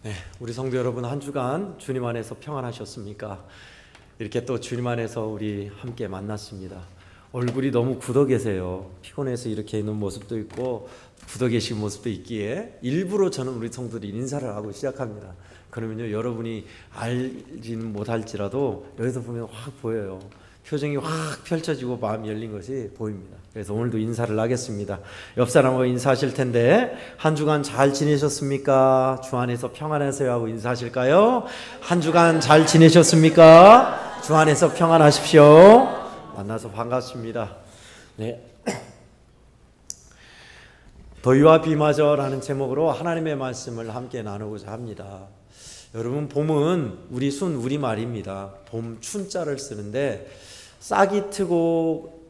네, 우리 성도 여러분, 한 주간 주님 안에서 평안하셨습니까? 이렇게 또 주님 안에서 우리 함께 만났습니다. 얼굴이 너무 굳어 계세요. 피곤해서 이렇게 있는 모습도 있고 굳어 계신 모습도 있기에 일부러 저는 우리 성도들이 인사를 하고 시작합니다. 그러면요, 여러분이 알지는 못할지라도 여기서 보면 확 보여요. 표정이 확 펼쳐지고 마음이 열린 것이 보입니다. 그래서 오늘도 인사를 하겠습니다. 옆 사람하고 인사하실 텐데, 한 주간 잘 지내셨습니까? 주 안에서 평안하세요 하고 인사하실까요? 한 주간 잘 지내셨습니까? 주 안에서 평안하십시오. 만나서 반갑습니다. 네. 더위와 비마저라는 제목으로 하나님의 말씀을 함께 나누고자 합니다. 여러분, 봄은 우리말입니다. 봄 춘자를 쓰는데 싹이 트고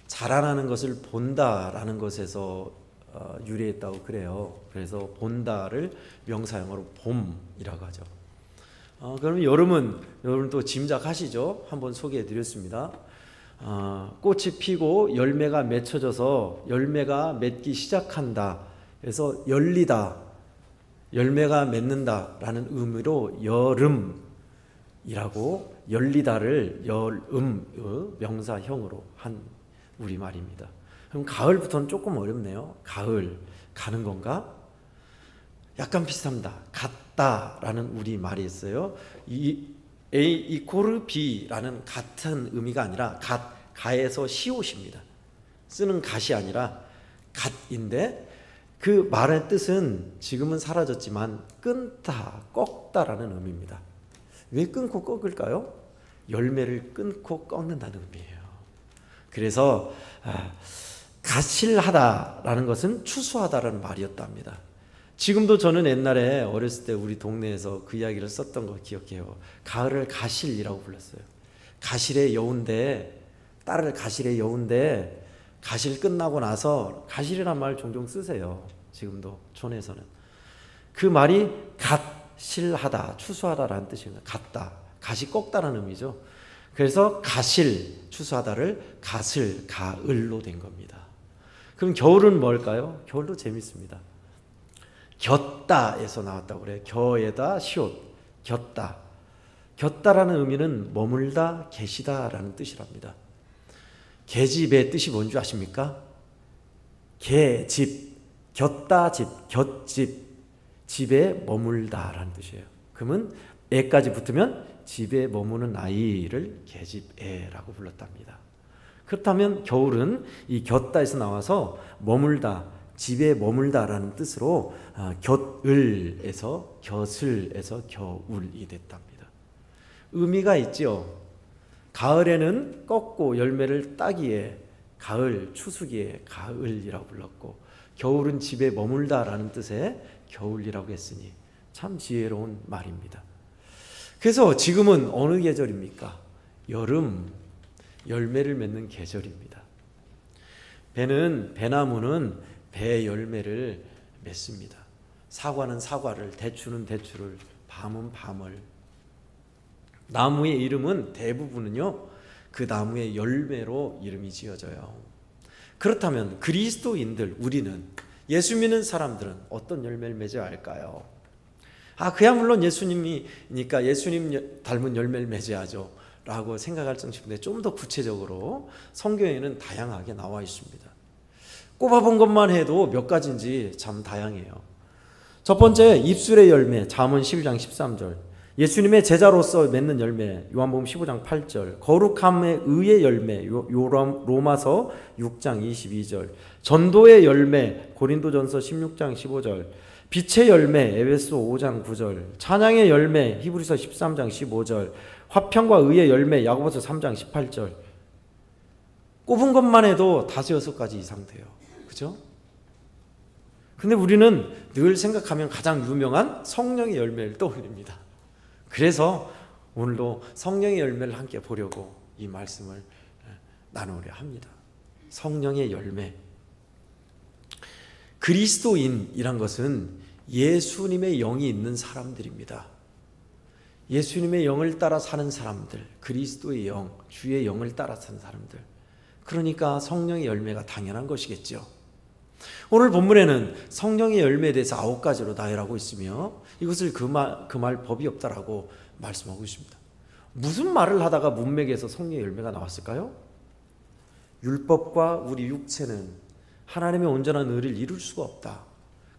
자라나는 것을 본다라는 것에서 유래했다고 그래요. 그래서 본다를 명사형으로 봄이라고 하죠. 그러면 여러분 또 짐작하시죠? 한번 소개해 드렸습니다. 꽃이 피고 열매가 맺혀져서 열매가 맺기 시작한다. 그래서 열리다, 열매가 맺는다라는 의미로 여름이라고 열리다를 여름의 명사형으로 한 우리말입니다. 그럼 가을부터는 조금 어렵네요. 가을, 가는 건가? 약간 비슷합니다. 같다라는 우리말이 있어요. A 이코르 B라는 같은 의미가 아니라 가에서 시옷입니다. 쓰는 갓이 아니라 갓인데 그 말의 뜻은 지금은 사라졌지만 끊다, 꺾다라는 의미입니다. 왜 끊고 꺾을까요? 열매를 끊고 꺾는다는 의미예요. 그래서 가실하다라는 것은 추수하다라는 말이었답니다. 지금도 저는 옛날에 어렸을 때 우리 동네에서 그 이야기를 썼던 거 기억해요. 가을을 가실이라고 불렀어요. 가실의 여운데, 딸을 가실의 여운데, 가실 끝나고 나서 가실이라는 말 종종 쓰세요. 지금도 촌에서는. 그 말이 갓실하다, 추수하다라는 뜻입니다. 같다, 갓이 꺾다라는 의미죠. 그래서 가실, 추수하다를 갓을, 가을로 된 겁니다. 그럼 겨울은 뭘까요? 겨울도 재밌습니다. 겼다에서 나왔다고 그래요. 겨에다 시옷, 겼다. 겼다라는 의미는 머물다, 계시다라는 뜻이랍니다. 계집의 뜻이 뭔지 아십니까? 계집, 겼다 집, 곁집, 집에 머물다라는 뜻이에요. 그러면 애까지 붙으면 집에 머무는 아이를 계집애라고 불렀답니다. 그렇다면 겨울은 이 겼다에서 나와서 머물다, 집에 머물다라는 뜻으로 곁을에서 곁을에서 겨울이 됐답니다. 의미가 있죠. 가을에는 꺾고 열매를 따기에 가을, 추수기에 가을이라고 불렀고, 겨울은 집에 머물다라는 뜻의 겨울이라고 했으니 참 지혜로운 말입니다. 그래서 지금은 어느 계절입니까? 여름, 열매를 맺는 계절입니다. 배나무는 배 열매를 맺습니다. 사과는 사과를, 대추는 대추를, 밤은 밤을. 나무의 이름은 대부분은요, 그 나무의 열매로 이름이 지어져요. 그렇다면 그리스도인들, 우리는, 예수 믿는 사람들은 어떤 열매를 맺어야 할까요? 그야 물론 예수님이니까 예수님 닮은 열매를 맺어야죠 라고 생각할지 싶은데, 좀 더 구체적으로 성경에는 다양하게 나와 있습니다. 꼽아본 것만 해도 몇 가지인지 참 다양해요. 첫 번째, 입술의 열매, 잠언 11장 13절. 예수님의 제자로서 맺는 열매, 요한복음 15장 8절. 거룩함의 의의 열매, 로마서 6장 22절. 전도의 열매, 고린도전서 16장 15절. 빛의 열매, 에베소 5장 9절. 찬양의 열매, 히브리서 13장 15절. 화평과 의의 열매, 야고보서 3장 18절. 꼽은 것만 해도 5-6가지 이상 돼요. 그죠? 근데 우리는 늘 생각하면 가장 유명한 성령의 열매를 떠올립니다. 그래서 오늘도 성령의 열매를 함께 보려고 이 말씀을 나누려 합니다. 성령의 열매. 그리스도인이란 것은 예수님의 영이 있는 사람들입니다. 예수님의 영을 따라 사는 사람들, 그리스도의 영, 주의 영을 따라 사는 사람들. 그러니까 성령의 열매가 당연한 것이겠죠. 오늘 본문에는 성령의 열매에 대해서 9가지로 나열하고 있으며 이것을 금할 법이 없다라고 말씀하고 있습니다. 무슨 말을 하다가 문맥에서 성령의 열매가 나왔을까요? 율법과 우리 육체는 하나님의 온전한 의를 이룰 수가 없다.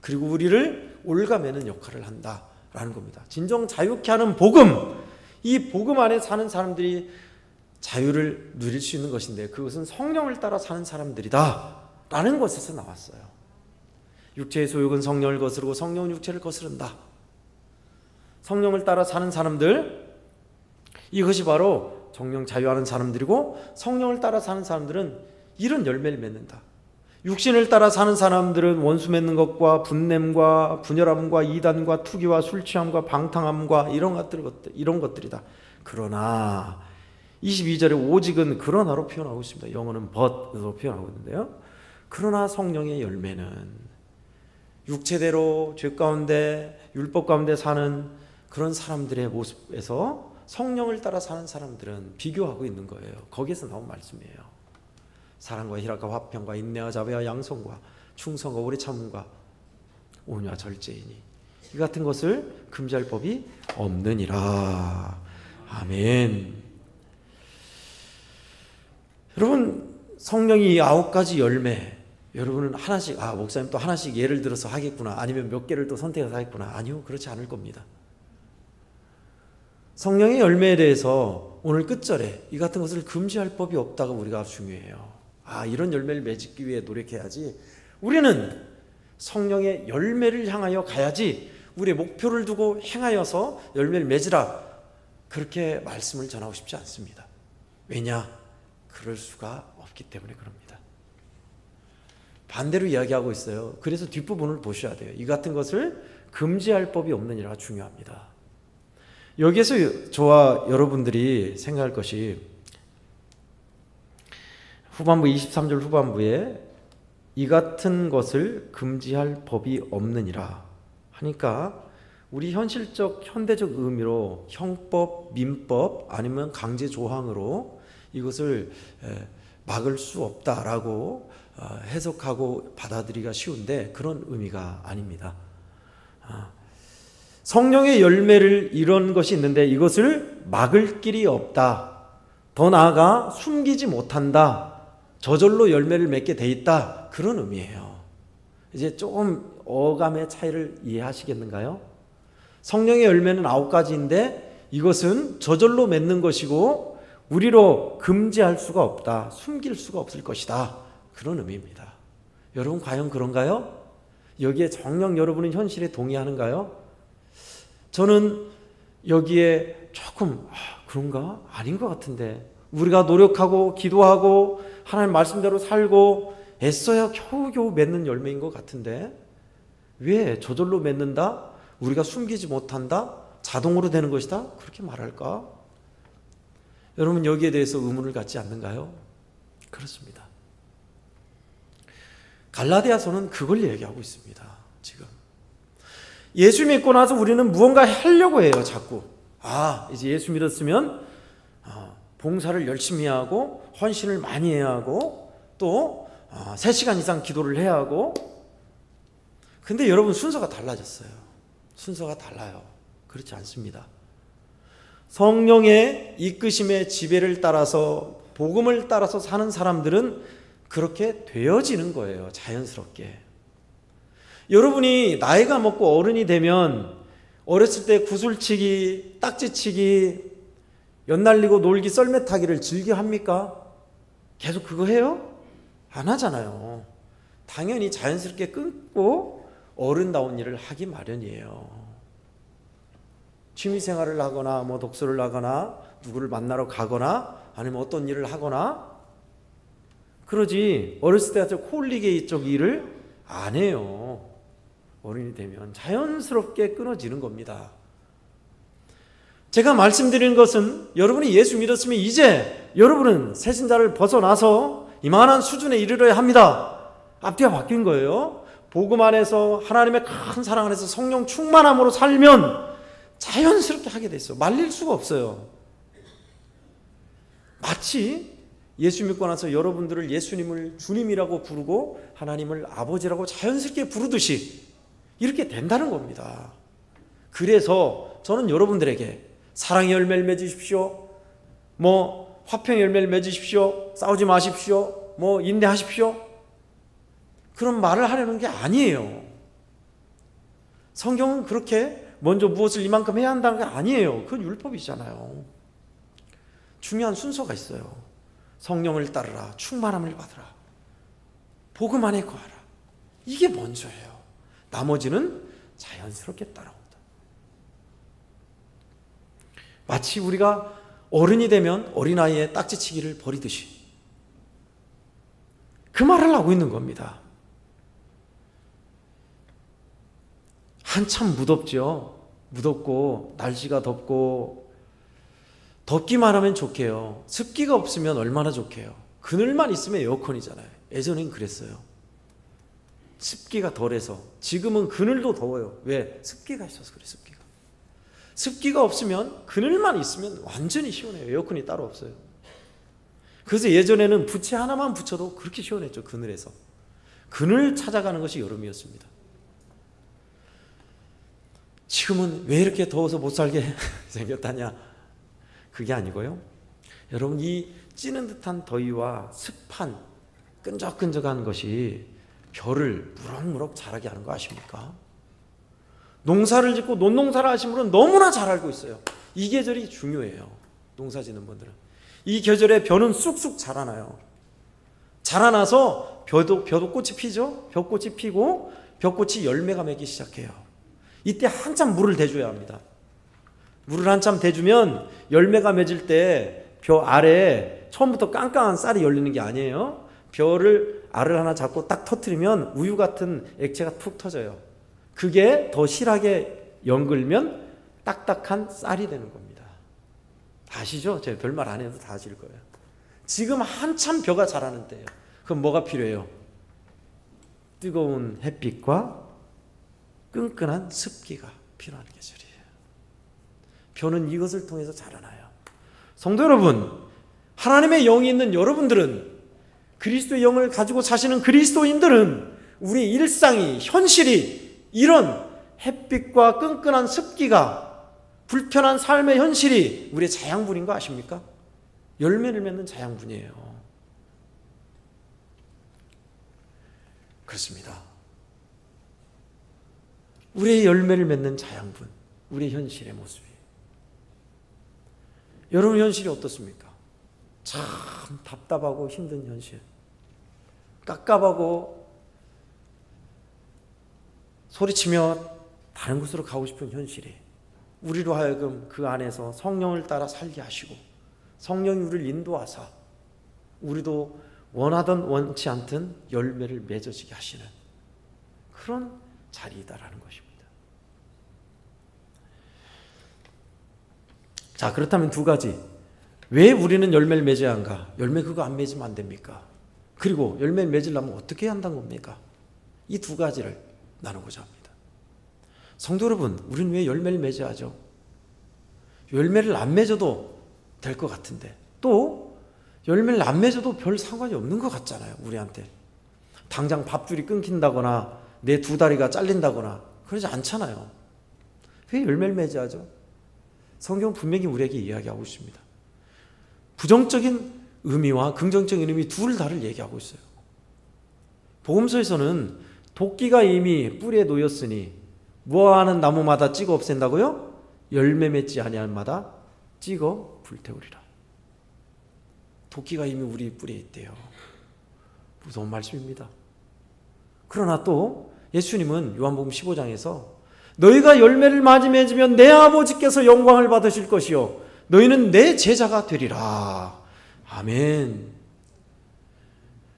그리고 우리를 올가매는 역할을 한다라는 겁니다. 진정 자유케 하는 복음, 이 복음 안에 사는 사람들이 자유를 누릴 수 있는 것인데 그것은 성령을 따라 사는 사람들이다 라는 것에서 나왔어요. 육체의 소욕은 성령을 거스르고 성령은 육체를 거스른다. 성령을 따라 사는 사람들, 이것이 바로 정령 자유하는 사람들이고, 성령을 따라 사는 사람들은 이런 열매를 맺는다. 육신을 따라 사는 사람들은 원수 맺는 것과 분냄과 분열함과 이단과 투기와 술취함과 방탕함과 이런 것들이다. 그러나 22절에 오직은 그러나로 표현하고 있습니다. 영어는 but으로 표현하고 있는데요. 그러나 성령의 열매는 육체대로 죄 가운데 율법 가운데 사는 그런 사람들의 모습에서 성령을 따라 사는 사람들은 비교하고 있는 거예요. 거기에서 나온 말씀이에요. 사랑과 희락과 화평과 인내와 자비와 양성과 충성과 오래 참음과 온유와 절제이니 이 같은 것을 금지할 법이 없느니라. 아멘. 여러분, 성령이 9가지 열매, 여러분은 하나씩, 목사님 또 하나씩 예를 들어서 하겠구나, 아니면 몇 개를 또 선택해서 하겠구나. 아니요, 그렇지 않을 겁니다. 성령의 열매에 대해서 오늘 끝절에 이 같은 것을 금지할 법이 없다가 우리가 중요해요. 이런 열매를 맺기 위해 노력해야지. 우리는 성령의 열매를 향하여 가야지 우리의 목표를 두고 행하여서 열매를 맺으라, 그렇게 말씀을 전하고 싶지 않습니다. 왜냐? 그럴 수가 없기 때문에 그럽니다. 반대로 이야기하고 있어요. 그래서 뒷부분을 보셔야 돼요. 이 같은 것을 금지할 법이 없느니라 중요합니다. 여기에서 저와 여러분들이 생각할 것이, 후반부 23절 후반부에 이 같은 것을 금지할 법이 없느니라 하니까 우리 현대적 의미로 형법, 민법 아니면 강제 조항으로 이것을 막을 수 없다라고 해석하고 받아들이기가 쉬운데 그런 의미가 아닙니다. 성령의 열매를 이런 것이 있는데 이것을 막을 길이 없다. 더 나아가 숨기지 못한다. 저절로 열매를 맺게 돼 있다. 그런 의미예요. 이제 조금 어감의 차이를 이해하시겠는가요? 성령의 열매는 9가지인데 이것은 저절로 맺는 것이고 우리로 금지할 수가 없다. 숨길 수가 없을 것이다. 그런 의미입니다. 여러분 과연 그런가요? 여기에 정녕 여러분은 현실에 동의하는가요? 저는 여기에 조금 그런가? 아닌 것 같은데, 우리가 노력하고 기도하고 하나님 말씀대로 살고 애써야 겨우겨우 맺는 열매인 것 같은데 왜 저절로 맺는다? 우리가 숨기지 못한다? 자동으로 되는 것이다? 그렇게 말할까? 여러분 여기에 대해서 의문을 갖지 않는가요? 그렇습니다. 갈라디아서는 그걸 얘기하고 있습니다. 지금 예수 믿고 나서 우리는 무언가 하려고 해요. 자꾸 이제 예수 믿었으면 봉사를 열심히 하고 헌신을 많이 해야 하고 또 3시간 이상 기도를 해야 하고. 근데 여러분 순서가 달라졌어요. 순서가 달라요. 그렇지 않습니다. 성령의 이끄심의 지배를 따라서 복음을 따라서 사는 사람들은 그렇게 되어지는 거예요. 자연스럽게. 여러분이 나이가 먹고 어른이 되면 어렸을 때 구슬치기, 딱지치기, 연날리고 놀기, 썰매 타기를 즐겨 합니까? 계속 그거 해요? 안 하잖아요. 당연히 자연스럽게 끊고 어른다운 일을 하기 마련이에요. 취미생활을 하거나 독서를 하거나 누구를 만나러 가거나 아니면 어떤 일을 하거나 그러지 어렸을 때 같은 홀리게이 쪽 일을 안 해요. 어른이 되면 자연스럽게 끊어지는 겁니다. 제가 말씀드리는 것은 여러분이 예수 믿었으면 이제 여러분은 새신자를 벗어나서 이만한 수준에 이르러야 합니다. 앞뒤가 바뀐 거예요. 복음 안에서 하나님의 큰 사랑 안에서 성령 충만함으로 살면 자연스럽게 하게 돼 있어요. 말릴 수가 없어요. 마치 예수 믿고 나서 여러분들을 예수님을 주님이라고 부르고 하나님을 아버지라고 자연스럽게 부르듯이 이렇게 된다는 겁니다. 그래서 저는 여러분들에게 사랑의 열매를 맺으십시오, 화평의 열매를 맺으십시오, 싸우지 마십시오, 인내하십시오, 그런 말을 하려는 게 아니에요. 성경은 그렇게 먼저 무엇을 이만큼 해야 한다는 게 아니에요. 그건 율법이잖아요. 중요한 순서가 있어요. 성령을 따르라, 충만함을 받으라, 복음 안에 거하라. 이게 먼저예요. 나머지는 자연스럽게 따라온다. 마치 우리가 어른이 되면 어린아이의 딱지치기를 버리듯이 그 말을 하고 있는 겁니다. 한참 무덥죠. 무덥고 날씨가 덥고, 덥기만 하면 좋게요. 습기가 없으면 얼마나 좋게요. 그늘만 있으면 에어컨이잖아요. 예전엔 그랬어요. 습기가 덜해서. 지금은 그늘도 더워요. 왜? 습기가 있어서 그래. 습기가 없으면, 그늘만 있으면 완전히 시원해요. 에어컨이 따로 없어요. 그래서 예전에는 부채 하나만 붙여도 그렇게 시원했죠. 그늘에서. 그늘 찾아가는 것이 여름이었습니다. 지금은 왜 이렇게 더워서 못 살게 생겼다냐? 그게 아니고요. 여러분, 이 찌는 듯한 더위와 습한 끈적끈적한 것이 벼를 무럭무럭 자라게 하는 거 아십니까? 농사를 짓고 논농사를 하신 분은 너무나 잘 알고 있어요. 이 계절이 중요해요. 농사 짓는 분들은. 이 계절에 벼는 쑥쑥 자라나요. 자라나서 벼도 꽃이 피죠. 벼꽃이 피고 벼꽃이 열매가 맺기 시작해요. 이때 한참 물을 대줘야 합니다. 물을 한참 대주면 열매가 맺을 때 벼 아래에 처음부터 깡깡한 쌀이 열리는 게 아니에요. 벼를 알을 하나 잡고 딱 터뜨리면 우유 같은 액체가 툭 터져요. 그게 더 실하게 연글면 딱딱한 쌀이 되는 겁니다. 아시죠? 제가 별말 안 해도 다 아실 거예요. 지금 한참 벼가 자라는 때예요. 그럼 뭐가 필요해요? 뜨거운 햇빛과 끈끈한 습기가 필요한 계절이에요. 벼는 이것을 통해서 자라나요. 성도 여러분, 하나님의 영이 있는 여러분들은, 그리스도의 영을 가지고 사시는 그리스도인들은 우리 일상이, 현실이 이런 햇빛과 끈끈한 습기가, 불편한 삶의 현실이 우리의 자양분인 거 아십니까? 열매를 맺는 자양분이에요. 그렇습니다. 우리의 열매를 맺는 자양분, 우리의 현실의 모습이. 여러분 현실이 어떻습니까? 참 답답하고 힘든 현실, 깝깝하고 소리치며 다른 곳으로 가고 싶은 현실이 우리로 하여금 그 안에서 성령을 따라 살게 하시고, 성령이 우리를 인도하사 우리도 원하든 원치 않든 열매를 맺어지게 하시는 그런 자리이다라는 것입니다. 자, 그렇다면 두 가지. 왜 우리는 열매를 맺어야 한가? 열매 그거 안 맺으면 안 됩니까? 그리고 열매를 맺으려면 어떻게 해야 한다는 겁니까? 이 두 가지를 나누고자 합니다. 성도 여러분, 우리는 왜 열매를 맺어야 하죠? 열매를 안 맺어도 될 것 같은데, 또 열매를 안 맺어도 별 상관이 없는 것 같잖아요. 우리한테 당장 밥줄이 끊긴다거나 내 두 다리가 잘린다거나 그러지 않잖아요. 왜 열매를 맺어야 하죠? 성경은 분명히 우리에게 이야기하고 있습니다. 부정적인 의미와 긍정적인 의미 둘 다를 얘기하고 있어요. 복음서에서는 도끼가 이미 뿌리에 놓였으니 무화하는 나무마다 찍어 없앤다고요? 열매 맺지 아니한 마다 찍어 불태우리라. 도끼가 이미 우리 뿌리에 있대요. 무서운 말씀입니다. 그러나 또 예수님은 요한복음 15장에서 너희가 열매를 많이 맺으면 내 아버지께서 영광을 받으실 것이요 너희는 내 제자가 되리라. 아멘.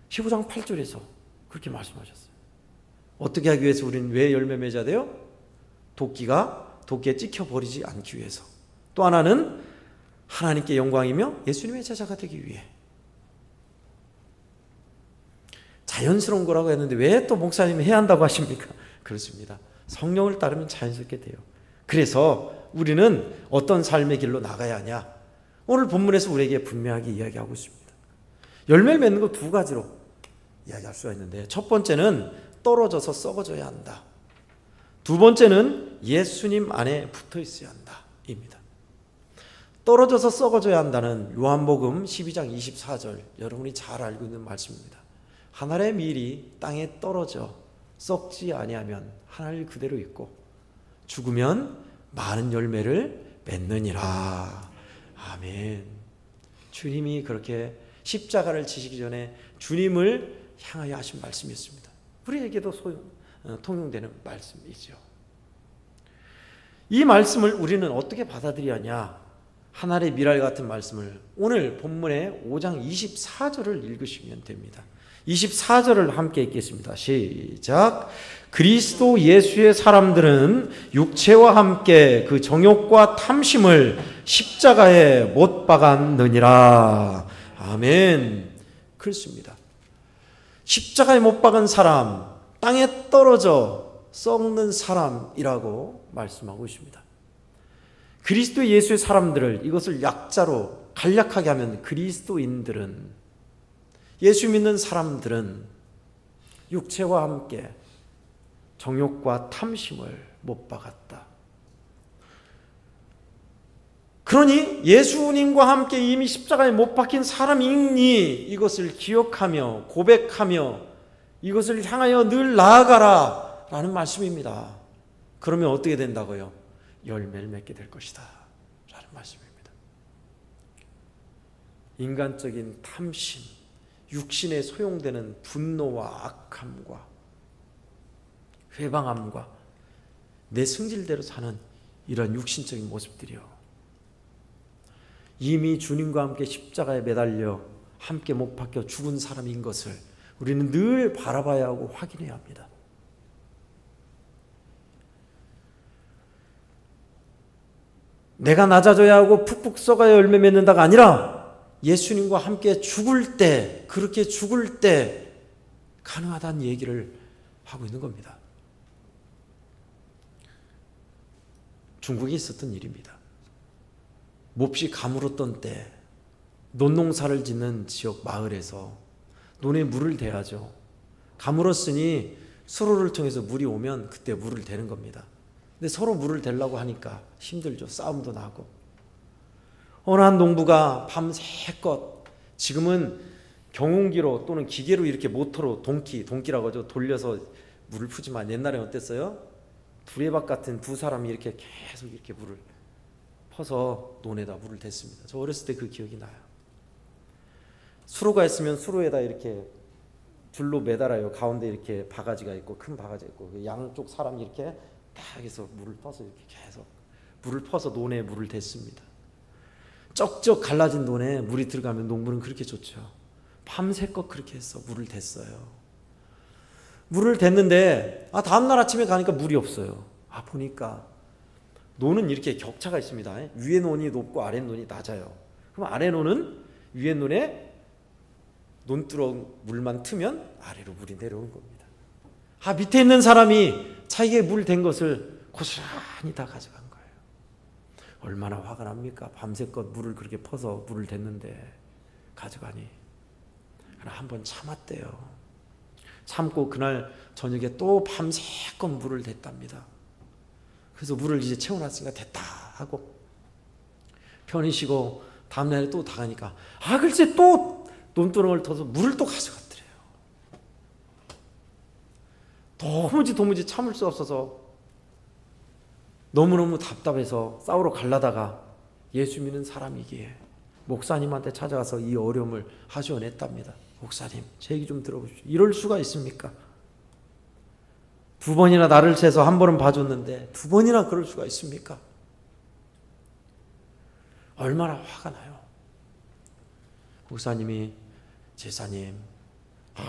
15장 8절에서 그렇게 말씀하셨어요. 어떻게 하기 위해서 우리는 왜 열매 맺어야 돼요? 도끼에 찍혀버리지 않기 위해서. 또 하나는 하나님께 영광이며 예수님의 제자가 되기 위해. 자연스러운 거라고 했는데 왜 또 목사님이 해야 한다고 하십니까? 그렇습니다. 성령을 따르면 자연스럽게 돼요. 그래서 우리는 어떤 삶의 길로 나가야 하냐? 오늘 본문에서 우리에게 분명하게 이야기하고 있습니다. 열매를 맺는 거 두 가지로 이야기할 수가 있는데, 첫 번째는 떨어져서 썩어져야 한다. 두 번째는 예수님 안에 붙어 있어야 한다 입니다. 떨어져서 썩어져야 한다는 요한복음 12장 24절, 여러분이 잘 알고 있는 말씀입니다. 하늘의 밀이 땅에 떨어져 썩지 아니하면 하늘 그대로 있고 죽으면 많은 열매를 맺느니라. 아멘. 주님이 그렇게 십자가를 지시기 전에 주님을 향하여 하신 말씀이었습니다. 우리에게도 통용되는 말씀이죠. 이 말씀을 우리는 어떻게 받아들여야 하냐? 하늘의 미랄 같은 말씀을 오늘 본문의 5장 24절을 읽으시면 됩니다. 24절을 함께 읽겠습니다. 시작. 그리스도 예수의 사람들은 육체와 함께 그 정욕과 탐심을 십자가에 못 박았느니라. 아멘. 그렇습니다. 십자가에 못 박은 사람, 땅에 떨어져 썩는 사람이라고 말씀하고 있습니다. 그리스도 예수의 사람들을, 이것을 약자로 간략하게 하면 그리스도인들은, 예수 믿는 사람들은 육체와 함께 정욕과 탐심을 못 박았다. 그러니 예수님과 함께 이미 십자가에 못 박힌 사람이니 이것을 기억하며 고백하며 이것을 향하여 늘 나아가라 라는 말씀입니다. 그러면 어떻게 된다고요? 열매를 맺게 될 것이다 라는 말씀입니다. 인간적인 탐심, 육신에 소용되는 분노와 악함과 회방함과 내 승질대로 사는 이런 육신적인 모습들이요, 이미 주님과 함께 십자가에 매달려 함께 못 박혀 죽은 사람인 것을 우리는 늘 바라봐야 하고 확인해야 합니다. 내가 낮아져야 하고 푹푹 썩어야 열매 맺는다가 아니라 예수님과 함께 죽을 때, 그렇게 죽을 때 가능하다는 얘기를 하고 있는 겁니다. 중국에 있었던 일입니다. 몹시 가물었던 때 논농사를 짓는 지역 마을에서 논에 물을 대야죠. 가물었으니 수로를 통해서 물이 오면 그때 물을 대는 겁니다. 근데 서로 물을 대려고 하니까 힘들죠. 싸움도 나고. 어느 한 농부가 밤새껏, 지금은 경운기로 또는 기계로 이렇게 모터로 동기라고 하죠. 돌려서 물을 푸지만 옛날에 어땠어요? 두레박 같은 두 사람이 이렇게 계속 이렇게 물을 퍼서 논에다 물을 댔습니다. 저 어렸을 때 그 기억이 나요. 수로가 있으면 수로에다 이렇게 줄로 매달아요. 가운데 이렇게 바가지가 있고, 큰 바가지가 있고, 양쪽 사람이 이렇게 딱 해서 물을 퍼서 이렇게 계속 물을 퍼서 논에 물을 댔습니다. 쩍쩍 갈라진 논에 물이 들어가면 농부는 그렇게 좋죠. 밤새껏 그렇게 해서 물을 댔어요. 물을 댔는데 다음날 아침에 가니까 물이 없어요. 보니까 논은 이렇게 격차가 있습니다. 위에 논이 높고 아래 논이 낮아요. 그럼 아래 논은 위에 논에 논두렁 물만 트면 아래로 물이 내려오는 겁니다. 밑에 있는 사람이 자기의 물 댄 것을 고스란히 다 가져간 거예요. 얼마나 화가 납니까? 밤새껏 물을 그렇게 퍼서 물을 댔는데 가져가니. 그러나 한번 참았대요. 참고 그날 저녁에 또 밤새껏 물을 댔답니다. 그래서 물을 이제 채워놨으니까 됐다 하고 편히 쉬고 다음날에 또 다 가니까 글쎄 또 논두렁을 터서 물을 또 가져갔더래요. 도무지 참을 수 없어서 너무너무 답답해서 싸우러 가려다가 예수 믿는 사람이기에 목사님한테 찾아가서 이 어려움을 하소연했답니다. 목사님, 제 얘기 좀 들어보십시오. 이럴 수가 있습니까? 2번이나 나를 재서 한 번은 봐줬는데 2번이나 그럴 수가 있습니까? 얼마나 화가 나요. 목사님이, 제사님,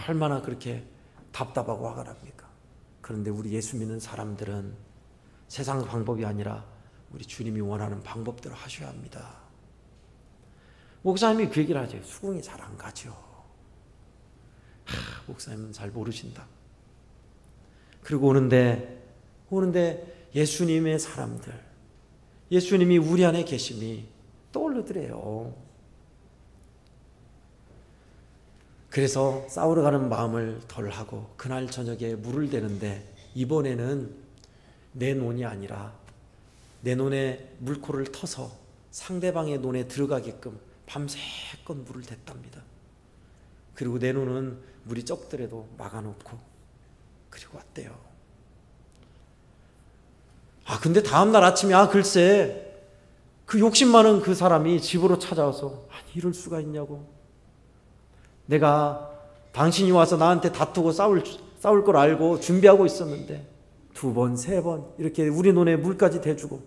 얼마나 그렇게 답답하고 화가 납니까? 그런데 우리 예수 믿는 사람들은 세상 방법이 아니라 우리 주님이 원하는 방법대로 하셔야 합니다. 목사님이 그 얘기를 하죠. 수긍이 잘 안 가죠. 목사님은 잘 모르신다. 그리고 오는데 예수님의 사람들, 예수님이 우리 안에 계심이 떠오르더래요. 그래서 싸우러 가는 마음을 덜하고 그날 저녁에 물을 대는데 이번에는 내 논이 아니라 내 논에 물코를 터서 상대방의 논에 들어가게끔 밤새껏 물을 댔답니다. 그리고 내 논은 물이 적더라도 막아놓고 그리고 왔대요. 근데 다음날 아침에 글쎄 그 욕심 많은 그 사람이 집으로 찾아와서 이럴 수가 있냐고, 내가 당신이 와서 나한테 다투고 싸울 걸 알고 준비하고 있었는데 2번, 3번 이렇게 우리 논에 물까지 대주고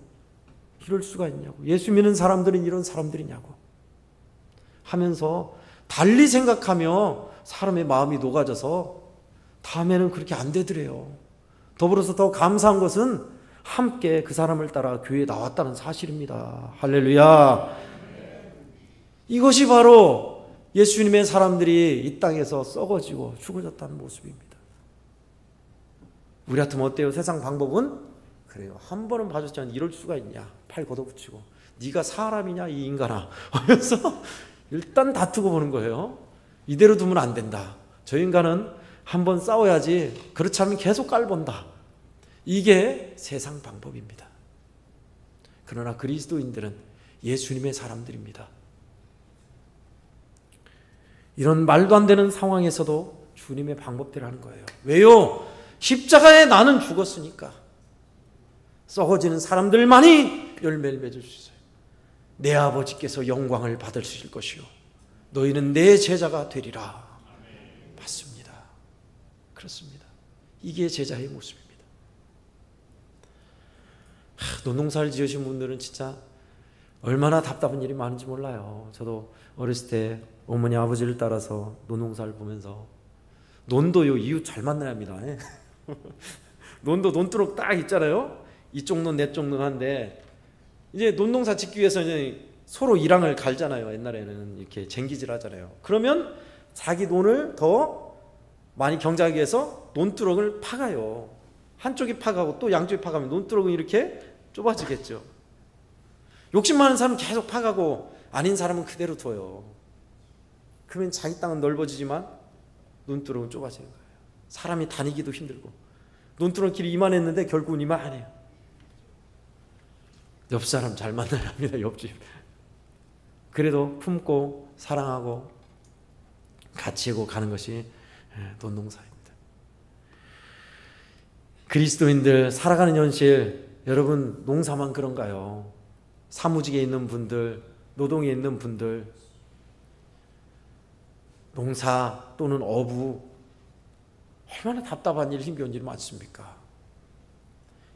이럴 수가 있냐고, 예수 믿는 사람들은 이런 사람들이냐고 하면서 달리 생각하며 사람의 마음이 녹아져서 다음에는 그렇게 안 되더래요. 더불어서 더 감사한 것은 함께 그 사람을 따라 교회에 나왔다는 사실입니다. 할렐루야. 이것이 바로 예수님의 사람들이 이 땅에서 썩어지고 죽어졌다는 모습입니다. 우리 같으면 어때요? 세상 방법은 그래요. 한 번은 봐줬지만 이럴 수가 있냐, 팔 걷어붙이고 네가 사람이냐 이 인간아 하면서 일단 다투고 보는 거예요. 이대로 두면 안 된다. 저 인간은 한번 싸워야지, 그렇지 않으면 계속 깔본다. 이게 세상 방법입니다. 그러나 그리스도인들은 예수님의 사람들입니다. 이런 말도 안 되는 상황에서도 주님의 방법대로 하는 거예요. 왜요? 십자가에 나는 죽었으니까 썩어지는 사람들만이 열매를 맺을 수 있어요. 내 아버지께서 영광을 받으실 것이요 너희는 내 제자가 되리라. 맞습니다. 그렇습니다. 이게 제자의 모습입니다. 논농사를 지으신 분들은 진짜 얼마나 답답한 일이 많은지 몰라요. 저도 어렸을 때 어머니 아버지를 따라서 논농사를 보면서, 논도요 이웃 잘 만나야 합니다. 논도 논두렁 딱 있잖아요. 이쪽 논 내 쪽 논 한데 이제 논농사 짓기 위해서 이제 서로 이랑을 갈잖아요. 옛날에는 이렇게 쟁기질 하잖아요. 그러면 자기 논을 더 많이 경작하기 위해서 논두렁을 파가요. 한쪽이 파가고 또 양쪽이 파가면 논두렁은 이렇게 좁아지겠죠. 욕심 많은 사람은 계속 파가고 아닌 사람은 그대로 둬요. 그러면 자기 땅은 넓어지지만 논두렁은 좁아지는 거예요. 사람이 다니기도 힘들고 논두렁 길이 이만했는데 결국은 이만해요. 옆 사람 잘 만나야 합니다. 옆집. 그래도 품고 사랑하고 같이 하고 가는 것이 논농사입니다. 그리스도인들 살아가는 현실, 여러분 농사만 그런가요? 사무직에 있는 분들, 노동에 있는 분들, 농사 또는 어부, 얼마나 답답한 일, 힘겨운 일이 많습니까?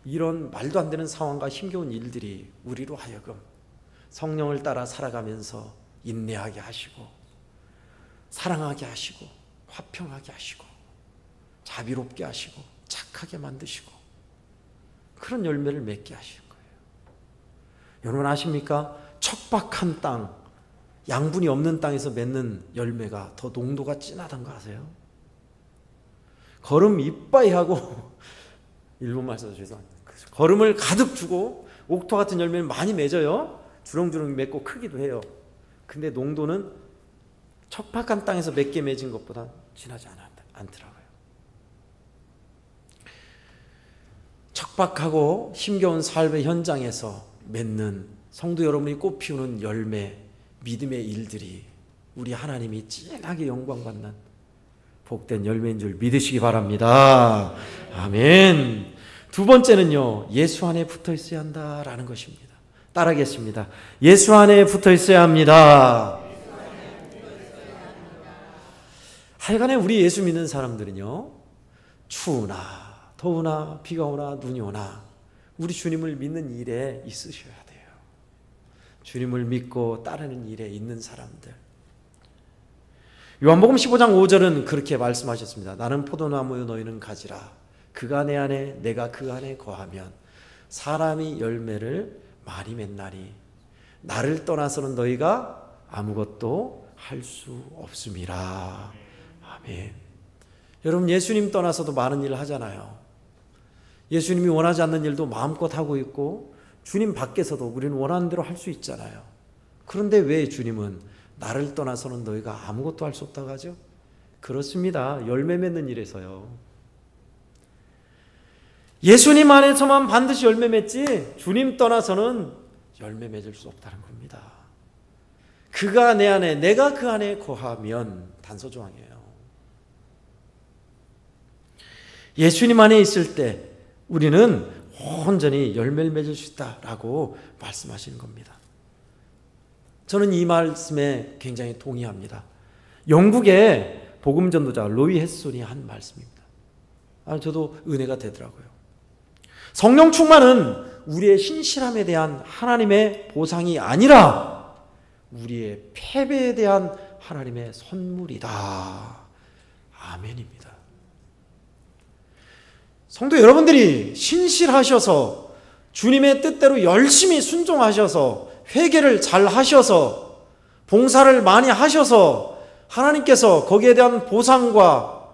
이런 말도 안 되는 상황과 힘겨운 일들이 우리로 하여금 성령을 따라 살아가면서 인내하게 하시고 사랑하게 하시고 화평하게 하시고 자비롭게 하시고 착하게 만드시고 그런 열매를 맺게 하실 거예요. 여러분 아십니까? 척박한 땅, 양분이 없는 땅에서 맺는 열매가 더 농도가 진하다는 거 아세요? 거름 이빠이 하고 일본말 써서 죄송합니다. 거름을 가득 주고 옥토 같은 열매는 많이 맺어요. 주렁주렁 맺고 크기도 해요. 근데 농도는 척박한 땅에서 몇 개 맺은 것보다 진하지 않더라고요. 척박하고 힘겨운 삶의 현장에서 맺는 성도 여러분이 꽃피우는 열매, 믿음의 일들이 우리 하나님이 진하게 영광받는 복된 열매인 줄 믿으시기 바랍니다. 아멘. 두 번째는요, 예수 안에 붙어 있어야 한다라는 것입니다. 따라하겠습니다. 예수 안에 붙어 있어야 합니다. 하여간에 우리 예수 믿는 사람들은요, 추우나 더우나 비가 오나 눈이 오나 우리 주님을 믿는 일에 있으셔야 돼요. 주님을 믿고 따르는 일에 있는 사람들. 요한복음 15장 5절은 그렇게 말씀하셨습니다. 나는 포도나무요 너희는 가지라. 그가 내 안에 내가 그 안에 거하면 사람이 열매를 많이 맺나니 나를 떠나서는 너희가 아무것도 할 수 없음이라. 아멘. 여러분 예수님 떠나서도 많은 일을 하잖아요. 예수님이 원하지 않는 일도 마음껏 하고 있고 주님 밖에서도 우리는 원하는 대로 할 수 있잖아요. 그런데 왜 주님은 나를 떠나서는 너희가 아무것도 할 수 없다고 하죠? 그렇습니다. 열매 맺는 일에서요. 예수님 안에서만 반드시 열매 맺지 주님 떠나서는 열매 맺을 수 없다는 겁니다. 그가 내 안에 내가 그 안에 거하면 단서조항이에요. 예수님 안에 있을 때 우리는 온전히 열매를 맺을 수 있다라고 말씀하시는 겁니다. 저는 이 말씀에 굉장히 동의합니다. 영국의 복음 전도자 로이 헤슨이 한 말씀입니다. 저도 은혜가 되더라고요. 성령 충만은 우리의 신실함에 대한 하나님의 보상이 아니라 우리의 패배에 대한 하나님의 선물이다. 아멘입니다. 성도 여러분들이 신실하셔서 주님의 뜻대로 열심히 순종하셔서 회개를 잘 하셔서 봉사를 많이 하셔서 하나님께서 거기에 대한 보상과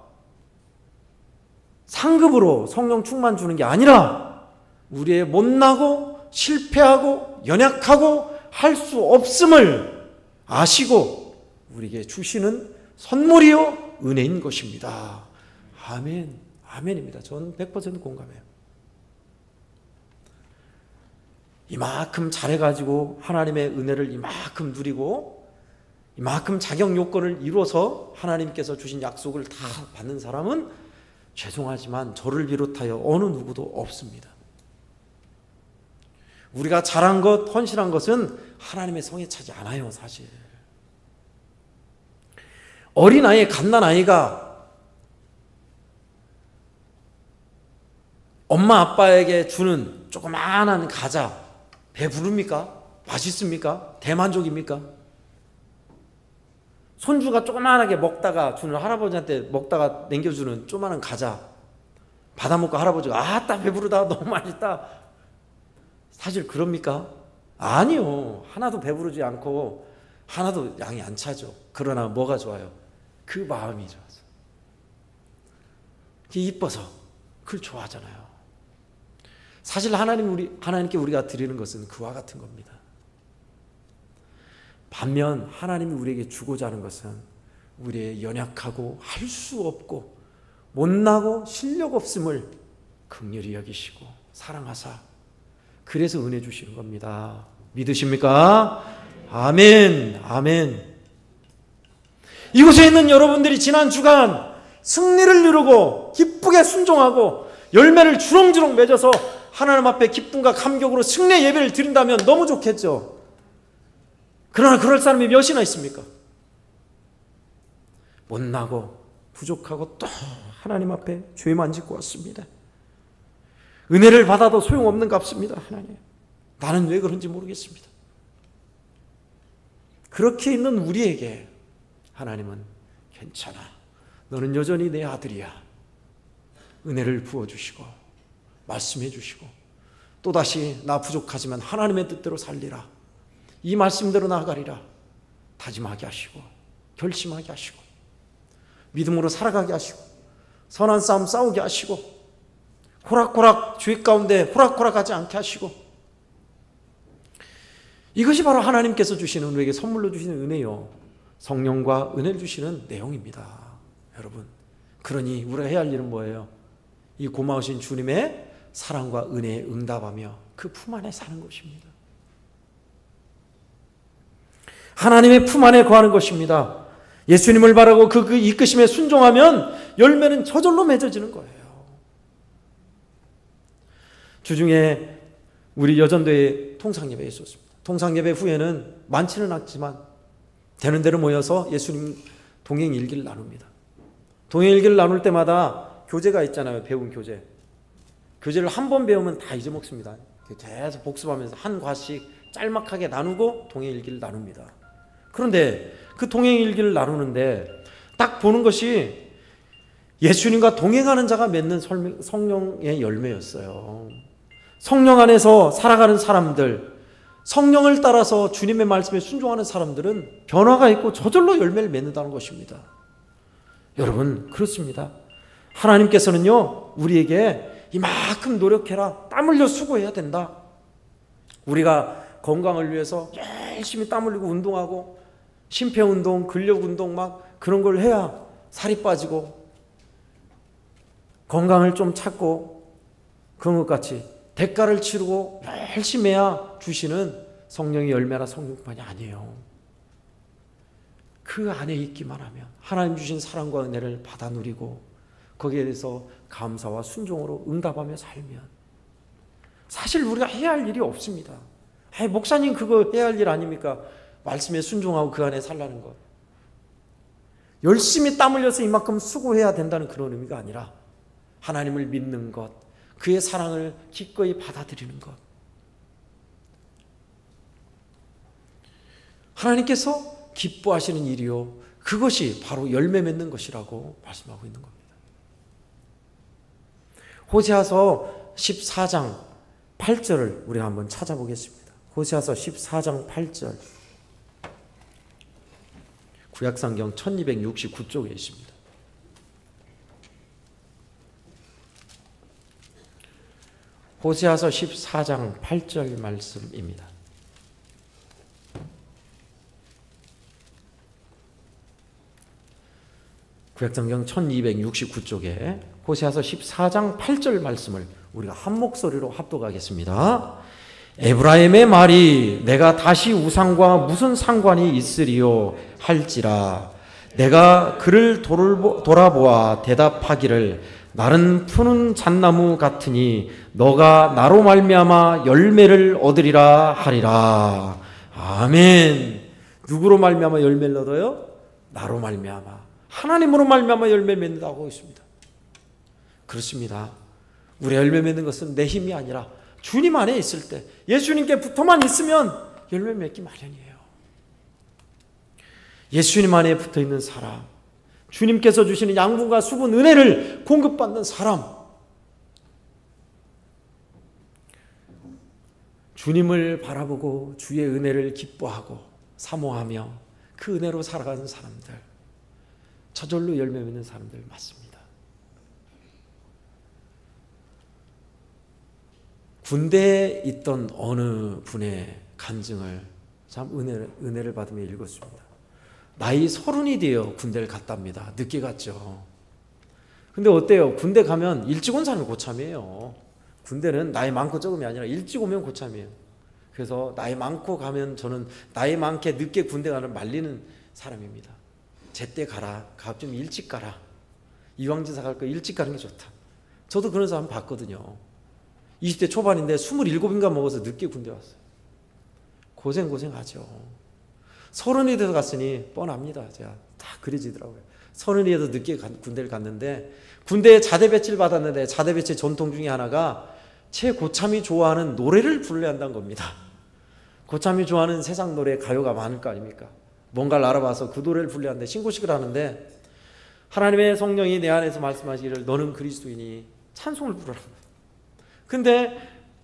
상급으로 성령 충만 주는 게 아니라 우리의 못나고 실패하고 연약하고 할 수 없음을 아시고 우리에게 주시는 선물이요 은혜인 것입니다. 아멘. 아멘입니다. 저는 100% 공감해요. 이만큼 잘해가지고 하나님의 은혜를 이만큼 누리고 이만큼 자격 요건을 이루어서 하나님께서 주신 약속을 다 받는 사람은 죄송하지만 저를 비롯하여 어느 누구도 없습니다. 우리가 잘한 것, 헌신한 것은 하나님의 성에 차지 않아요, 사실. 어린아이, 갓난아이가 엄마 아빠에게 주는 조그마한 과자 배부릅니까? 맛있습니까? 대만족입니까? 손주가 조그마하게 먹다가 주는 할아버지한테 먹다가 남겨주는 조그마한 과자 받아먹고 할아버지가 아따 배부르다 너무 맛있다 사실 그럽니까? 아니요. 하나도 배부르지 않고 하나도 양이 안 차죠. 그러나 뭐가 좋아요? 그 마음이 좋아서 그게 이뻐서 그걸 좋아하잖아요. 사실 하나님께 우리가 드리는 것은 그와 같은 겁니다. 반면 하나님이 우리에게 주고자 하는 것은 우리의 연약하고 할 수 없고 못나고 실력 없음을 긍휼히 여기시고 사랑하사 그래서 은혜 주시는 겁니다. 믿으십니까? 아멘. 아멘. 이곳에 있는 여러분들이 지난 주간 승리를 이루고 기쁘게 순종하고 열매를 주렁주렁 맺어서 하나님 앞에 기쁨과 감격으로 승리의 예배를 드린다면 너무 좋겠죠. 그러나 그럴 사람이 몇이나 있습니까? 못나고 부족하고 또 하나님 앞에 죄만 짓고 왔습니다. 은혜를 받아도 소용없는 값습니다. 하나님, 나는 왜 그런지 모르겠습니다. 그렇게 있는 우리에게 하나님은 괜찮아, 너는 여전히 내 아들이야. 은혜를 부어주시고 말씀해 주시고 또다시 나 부족하지만 하나님의 뜻대로 살리라, 이 말씀대로 나아가리라 다짐하게 하시고 결심하게 하시고 믿음으로 살아가게 하시고 선한 싸움 싸우게 하시고 호락호락 죄 가운데 호락호락하지 않게 하시고, 이것이 바로 하나님께서 주시는 우리에게 선물로 주시는 은혜요 성령과 은혜를 주시는 내용입니다. 여러분, 그러니 우리가 해야 할 일은 뭐예요? 이 고마우신 주님의 사랑과 은혜에 응답하며 그 품 안에 사는 것입니다. 하나님의 품 안에 거하는 것입니다. 예수님을 바라고 그 이끄심에 순종하면 열매는 저절로 맺어지는 거예요. 주중에 우리 여전도에 통상예배가 있었습니다. 통상예배 후에는 많지는 않지만 되는 대로 모여서 예수님 동행일기를 나눕니다. 동행일기를 나눌 때마다 교재가 있잖아요. 배운 교재. 교재를 한 번 배우면 다 잊어먹습니다. 계속 복습하면서 한 과씩 짤막하게 나누고 동행일기를 나눕니다. 그런데 그 동행일기를 나누는데 딱 보는 것이 예수님과 동행하는 자가 맺는 성령의 열매였어요. 성령 안에서 살아가는 사람들, 성령을 따라서 주님의 말씀에 순종하는 사람들은 변화가 있고 저절로 열매를 맺는다는 것입니다. 여러분, 그렇습니다. 하나님께서는요 우리에게 이만큼 노력해라, 땀 흘려 수고해야 된다, 우리가 건강을 위해서 열심히 땀 흘리고 운동하고 심폐운동, 근력운동 막 그런 걸 해야 살이 빠지고 건강을 좀 찾고 그런 것 같이 대가를 치르고 열심히 해야 주시는 성령의 열매나 성육만이 아니에요. 그 안에 있기만 하면 하나님 주신 사랑과 은혜를 받아 누리고 거기에 대해서 감사와 순종으로 응답하며 살면 사실 우리가 해야 할 일이 없습니다. 목사님 그거 해야 할 일 아닙니까? 말씀에 순종하고 그 안에 살라는 것. 열심히 땀 흘려서 이만큼 수고해야 된다는 그런 의미가 아니라 하나님을 믿는 것, 그의 사랑을 기꺼이 받아들이는 것. 하나님께서 기뻐하시는 일이요, 그것이 바로 열매 맺는 것이라고 말씀하고 있는 겁니다. 호세아서 14장 8절을 우리가 한번 찾아보겠습니다. 호세아서 14장 8절, 구약성경 1269쪽에 있습니다. 호세아서 14장 8절 말씀입니다. 구약성경 1269쪽에 호세아서 14장 8절 말씀을 우리가 한 목소리로 합독하겠습니다. 에브라임의 말이 내가 다시 우상과 무슨 상관이 있으리요 할지라 내가 그를 돌아보아 대답하기를 나는 푸는 잣나무 같으니 너가 나로 말미암아 열매를 얻으리라 하리라. 아멘. 누구로 말미암아 열매를 얻어요? 나로 말미암아, 하나님으로 말미암아 열매 맺는다고 있습니다. 그렇습니다. 우리 열매 맺는 것은 내 힘이 아니라 주님 안에 있을 때, 예수님께 붙어만 있으면 열매 맺기 마련이에요. 예수님 안에 붙어 있는 사람, 주님께서 주시는 양분과 수분, 은혜를 공급받는 사람, 주님을 바라보고 주의 은혜를 기뻐하고 사모하며 그 은혜로 살아가는 사람들, 저절로 열매 맺는 사람들 맞습니다. 군대에 있던 어느 분의 간증을 참 은혜를 받으며 읽었습니다. 나이 30이 되어 군대를 갔답니다. 늦게 갔죠. 근데 어때요? 군대 가면 일찍 온 사람이 고참이에요. 군대는 나이 많고 적음이 아니라 일찍 오면 고참이에요. 그래서 나이 많고 가면, 저는 나이 많게 늦게 군대 가는 말리는 사람입니다. 제때 가라, 좀 일찍 가라, 이왕지사 갈 거 일찍 가는 게 좋다. 저도 그런 사람 봤거든요. 20대 초반인데 27인가 먹어서 늦게 군대 왔어요. 고생하죠. 30이 돼서 갔으니 뻔합니다. 제가 다 그려지더라고요. 30이 돼서 늦게 군대를 갔는데, 군대에 자대 배치를 받았는데 자대 배치 전통 중에 하나가 최고참이 좋아하는 노래를 불러야 한다는 겁니다. 고참이 좋아하는 세상 노래, 가요가 많을 거 아닙니까? 뭔가를 알아봐서 그 노래를 불러야 하는데 신고식을 하는데, 하나님의 성령이 내 안에서 말씀하시기를 너는 그리스도이니 찬송을 부르라. 근데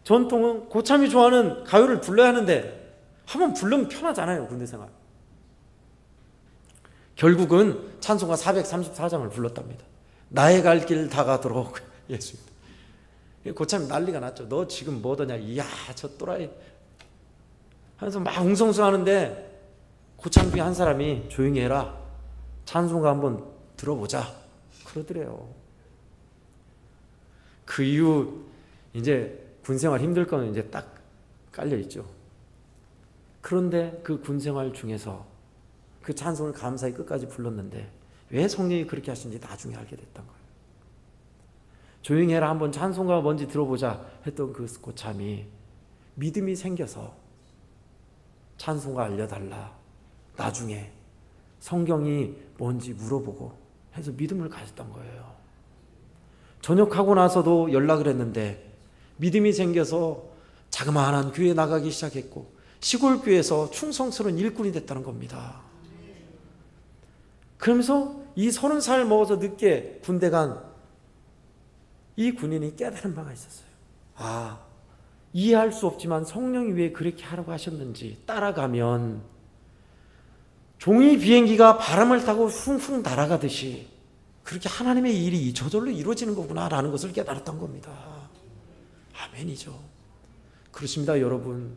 전통은 고참이 좋아하는 가요를 불러야 하는데 한번 부르면 편하잖아요, 군대 생활. 결국은 찬송가 434장을 불렀답니다. 나의 갈 길 다가도록 예수님. 고참이 난리가 났죠. 너 지금 뭐더냐, 이야 저 또라이 하면서 막 웅성성하는데, 고참 중에 한 사람이 조용히 해라, 찬송가 한번 들어보자 그러더래요. 그 이후 이제 군생활 힘들 거는 이제 딱 깔려있죠. 그런데 그 군생활 중에서 그 찬송을 감사히 끝까지 불렀는데 왜 성령이 그렇게 하신지 나중에 알게 됐던 거예요. 조용히 해라, 한번 찬송가 뭔지 들어보자 했던 그 고참이 믿음이 생겨서 찬송가 알려달라, 나중에 성경이 뭔지 물어보고 해서 믿음을 가졌던 거예요. 전역하고 나서도 연락을 했는데 믿음이 생겨서 자그마한 교회에 나가기 시작했고 시골 교회에서 충성스러운 일꾼이 됐다는 겁니다. 그러면서 이 30살 먹어서 늦게 군대 간 이 군인이 깨달은 바가 있었어요. 아, 이해할 수 없지만 성령이 왜 그렇게 하라고 하셨는지 따라가면 종이 비행기가 바람을 타고 훌훌 날아가듯이 그렇게 하나님의 일이 저절로 이루어지는 거구나라는 것을 깨달았던 겁니다. 아멘이죠. 그렇습니다, 여러분.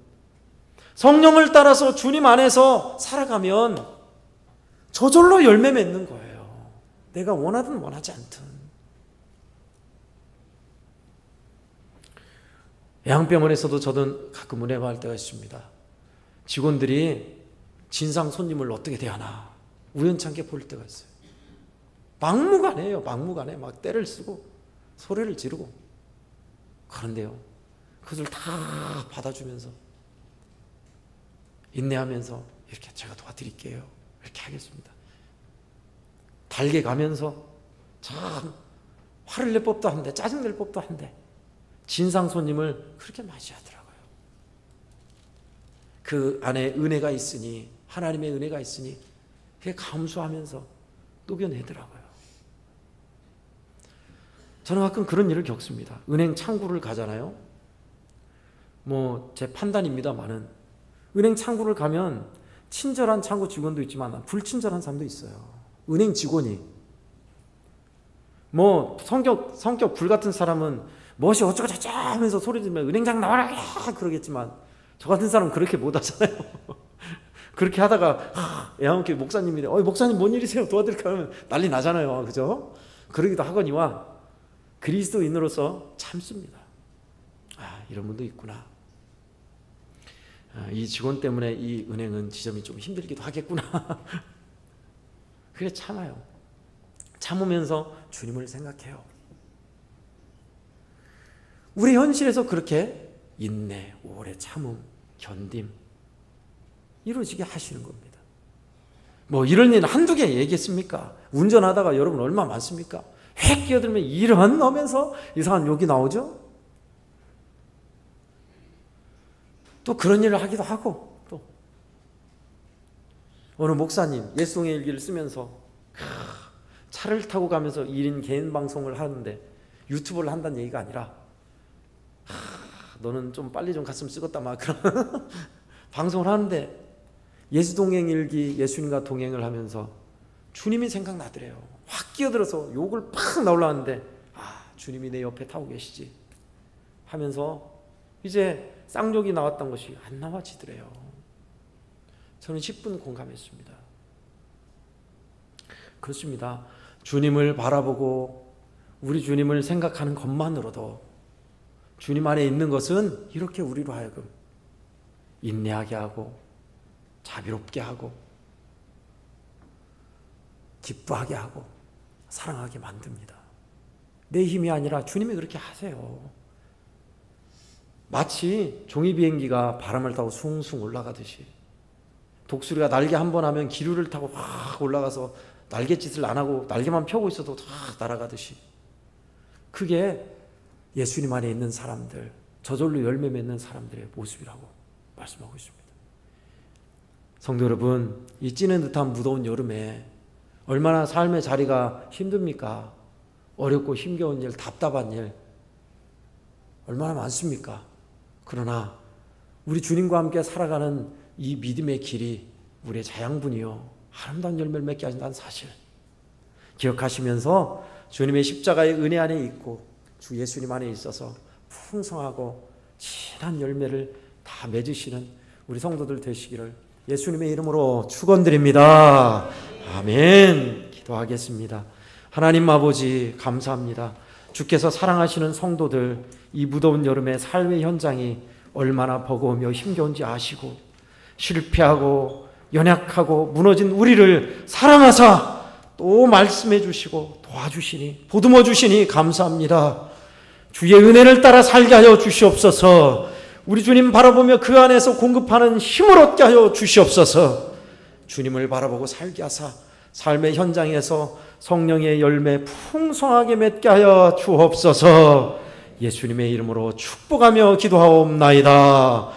성령을 따라서 주님 안에서 살아가면 저절로 열매 맺는 거예요. 내가 원하든 원하지 않든. 애양병원에서도 저는 가끔 은혜 받을 때가 있습니다. 직원들이 진상 손님을 어떻게 대하나 우연찮게 볼 때가 있어요. 막무가내예요. 막무가내 막 때를 쓰고 소리를 지르고. 그런데요, 그것을 다 받아주면서 인내하면서 이렇게 제가 도와드릴게요, 이렇게 하겠습니다. 달게 가면서 참 화를 낼 법도 한데 짜증낼 법도 한데 진상 손님을 그렇게 맞이하더라고요. 그 안에 은혜가 있으니, 하나님의 은혜가 있으니 그게 감수하면서 녹여내더라고요. 저는 가끔 그런 일을 겪습니다. 은행 창구를 가잖아요. 뭐 제 판단입니다만은 은행 창구를 가면 친절한 창구 직원도 있지만 불친절한 사람도 있어요. 은행 직원이 뭐 성격 불같은 사람은 멋이 어쩌고 저쩌고 하면서 소리 지르면 은행장 나와라 그러겠지만 저 같은 사람은 그렇게 못 하잖아요. 그렇게 하다가 애완교회 목사님이 목사님 뭔 일이세요? 도와드릴까 하면 난리 나잖아요. 그죠? 그러기도 하거니와 그리스도인으로서 참습니다. 이런 분도 있구나. 이 직원 때문에 이 은행은 지점이 좀 힘들기도 하겠구나. 그래 참아요. 참으면서 주님을 생각해요. 우리 현실에서 그렇게 인내, 오래 참음, 견딤 이루어지게 하시는 겁니다. 뭐 이런 일 한두 개 얘기했습니까? 운전하다가 여러분 얼마나 많습니까? 획 끼어들면 이런 하면서 이상한 욕이 나오죠? 또 그런 일을 하기도 하고, 또 어느 목사님 예수의 일기를 쓰면서 차를 타고 가면서 1인 개인 방송을 하는데 유튜브를 한다는 얘기가 아니라 너는 좀 빨리 좀 갔으면 쓰겄다 막 그런 방송을 하는데 예수 동행 일기, 예수님과 동행을 하면서 주님이 생각나더래요. 확 끼어들어서 욕을 팍 나올라는데 주님이 내 옆에 타고 계시지 하면서 이제 쌍욕이 나왔던 것이 안 나와지더래요. 저는 10분 공감했습니다. 그렇습니다. 주님을 바라보고 우리 주님을 생각하는 것만으로도 주님 안에 있는 것은 이렇게 우리로 하여금 인내하게 하고 자비롭게 하고 기뻐하게 하고 사랑하게 만듭니다. 내 힘이 아니라 주님이 그렇게 하세요. 마치 종이 비행기가 바람을 타고 숭숭 올라가듯이 독수리가 날개 한 번 하면 기류를 타고 확 올라가서 날갯짓을 안 하고 날개만 펴고 있어도 확 날아가듯이 그게 예수님 안에 있는 사람들, 저절로 열매 맺는 사람들의 모습이라고 말씀하고 있습니다. 성도 여러분, 이 찌는 듯한 무더운 여름에 얼마나 삶의 자리가 힘듭니까? 어렵고 힘겨운 일, 답답한 일 얼마나 많습니까? 그러나 우리 주님과 함께 살아가는 이 믿음의 길이 우리의 자양분이요 아름다운 열매를 맺게 하신다는 사실 기억하시면서 주님의 십자가의 은혜 안에 있고 주 예수님 안에 있어서 풍성하고 진한 열매를 다 맺으시는 우리 성도들 되시기를 예수님의 이름으로 축원드립니다. 아멘. 기도하겠습니다. 하나님 아버지 감사합니다. 주께서 사랑하시는 성도들 이 무더운 여름의 삶의 현장이 얼마나 버거우며 힘겨운지 아시고 실패하고 연약하고 무너진 우리를 사랑하사 또 말씀해 주시고 도와주시니 보듬어 주시니 감사합니다. 주의 은혜를 따라 살게 하여 주시옵소서. 우리 주님 바라보며 그 안에서 공급하는 힘을 얻게 하여 주시옵소서. 주님을 바라보고 살게 하사 삶의 현장에서 성령의 열매 풍성하게 맺게 하여 주옵소서. 예수님의 이름으로 축복하며 기도하옵나이다.